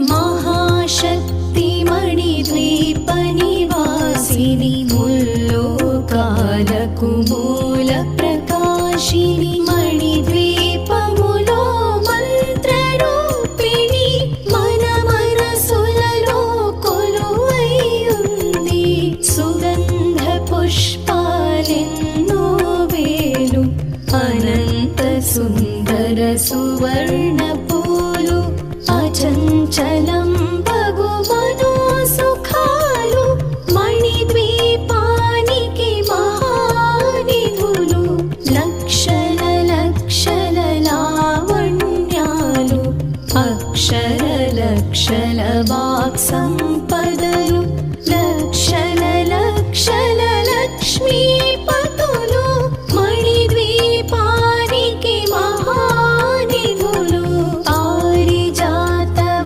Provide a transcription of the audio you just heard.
महाशक्ति मणिद्वीपनिवासिनि मुल्लोकाలకు మూల ప్రకాశిని మణిద్వీపములో మంత్రరూపిణి మన మనసులలో కొలువైయుంది సుగంధ పుష్పాలెన్నో వేలు అనంత సుందర సువర్ణ పూలు అచంచలం బగు మనోసుఖాలు మణిద్వీపానికి మహానిధులు లక్షల లక్షల లావణ్యాలు అక్షర లక్షల వాక్ సంపదలు లక్షల లక్షల లక్ష్మీపతి